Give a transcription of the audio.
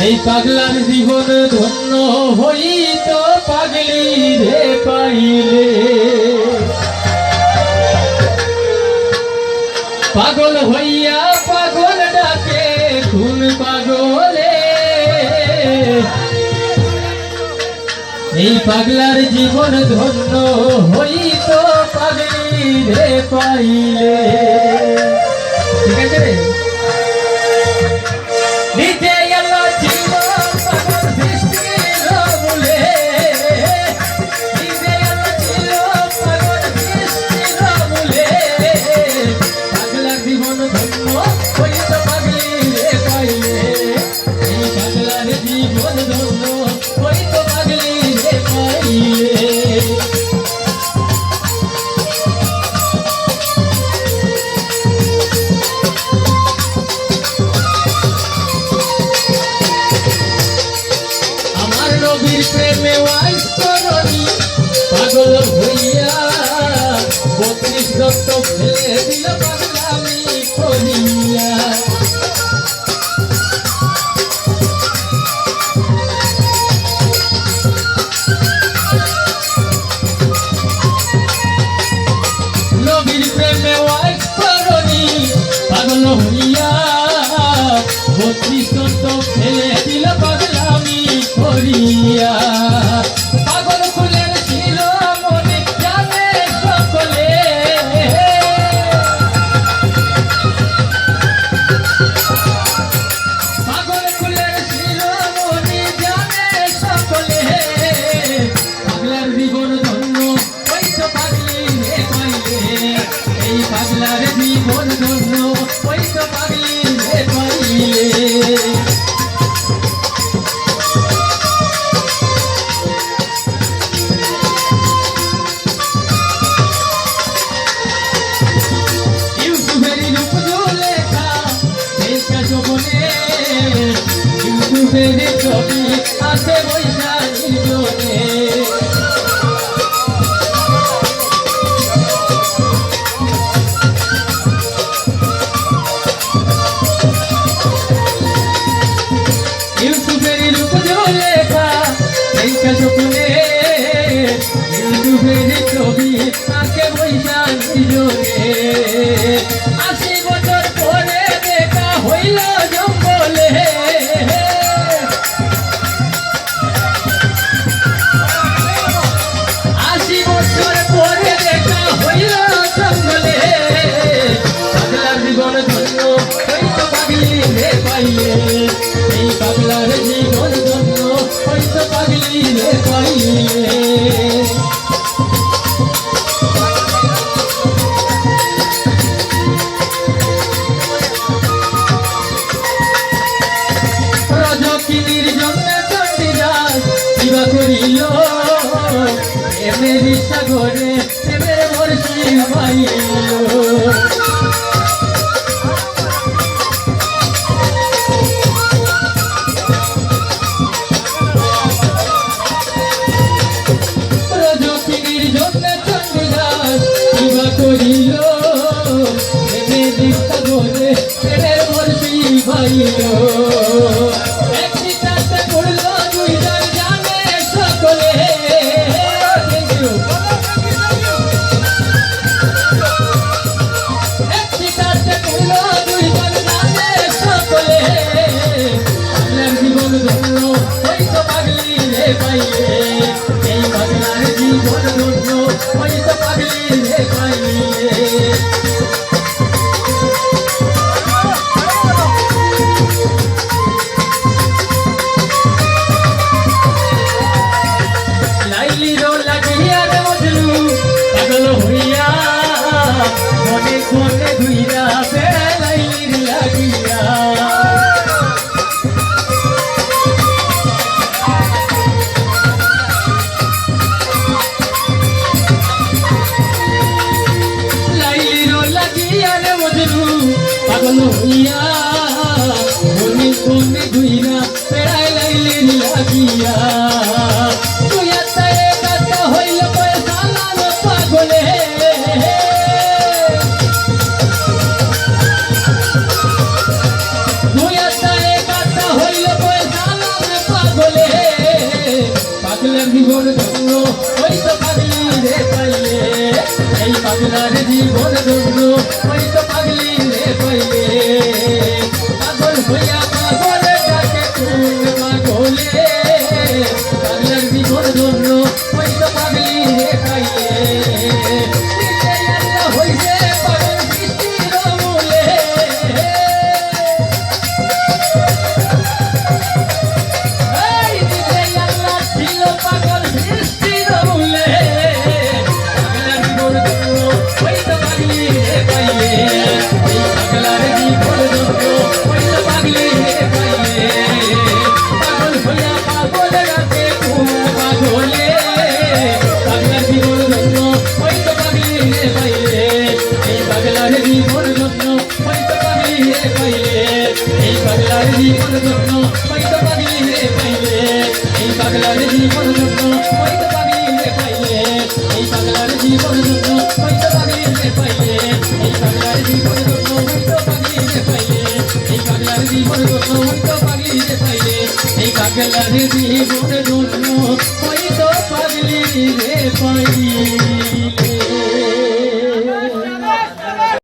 এই পাগলার জীবন ধন্য হইত পাগলি রে পাইলে। পাগল হইয়া পাগল ডাকে কোন পাগলে। এই পাগলার জীবন ধন্য হইত পাগলি রে পাইলে। ঠিক আছে রে। নিজে এলো ছিল পাগল বৃষ্টির মূলে। নিজে এলো ছিল পাগল বৃষ্টির মূলে। পাগলার জীবন ধন্য হইত পাগলি রে পাইলে। এই পাগলার জীবন ধন্য হইত পাগলি রে পাইলে। নবীর প্রেমে ওয়াইস করনি পাগল হইয়া ৩২ রক্ত ফেলে দিল পাগলামি করিয়া। নবীর প্রেমে ওয়াইস করনি পাগল হইয়া ৩২ রক্ত ফেলে দিল পাগলামি করিয়া। পাগল ফুলের ছিল মনে জানে সকলে। পাগল ফুলের ছিল মনে জানে সকলে। পাগলার জীবন ধন্য হইত পাগলি রে পাইলে। এই পাগলার জীবন ধন্য হইত পাগলি রে পাইলে। ইউটিউবের ছবি আছে বৈশাখী জোনে। ইউটিউবের রূপ লেখা দেখা স্বপ্নে। ইউটিউবের ছবি আছে বৈশাখী জোনে। ৮০ বছর পরে দেখা হইল জঙ্গলে। ৮০ বছর পরে দেখা হইল জঙ্গলে। পাগলার জীবন ধন্য হইত পাগলি রে পাইলে। এই পাগলার জীবন ধন্য হইত পাগলি রে পাইলে। রজকিনীর জন্য চণ্ডীদাস বিবাহ করিল। প্রেমের সাগরে প্রেমের বর্ষি পাইল। রজকিনীর জন্য চণ্ডীদাস বিবাহ করিল। প্রেমের সাগরে প্রেমের বর্ষি পাইল। জীবন ধন্য হইত পাগলি রে পাইলে। এই পাগলার জীবন ধন্য হইত পাগলি রে পাইলে। লাইলির লাগিয়া রে মজনু পাগল হইয়া মনে মনে ঘুইরা বেড়া লাইলির লাগিয়া। জীবন ধন্য ওই তো পাগলি রে পাইলে এই পাগলার জীবন ধন্য ওই তো পাগলি রে পাইলে পাগল হইয়া পাগলে ডাকে কোন পাগলে পাগলার জীবন ধন্য ওই তো পাগলি রে পাইলে নিজে আল্লাহ হইছে পাগল সৃষ্টির মূলে এই নিজে আল্লাহ ছিল পাগল সৃষ্টির মূলে পাগলার জীবন ধন্য ওই তো পাগলি রে পাইলে এই পাগলার জীবন ধন্য ওই তো পাগলি রে পাইলে পাগল হইয়া পাগল রাতে কোন পাগলে পাগলার জীবন ধন্য ওই তো পাগলি রে পাইলে এই পাগলার জীবন ধন্য ওই তো পাগলি রে পাইলে এই পাগলার জীবন ধন্য ওই তো পাগলি রে পাইলে এই পাগলার জীবন ধন্য ওই তো পাগলি রে পাইলে এই পাগলার জীবন ধন্য ওই তো পাগলি রে পাইলে এই পাগলার জীবন ধন্য ওই তো পাগলি রে পাইলে এই পাগলার জীবন ধন্য ওই তো পাগলি রে পাইলে এই পাগলার জীবন ধন্য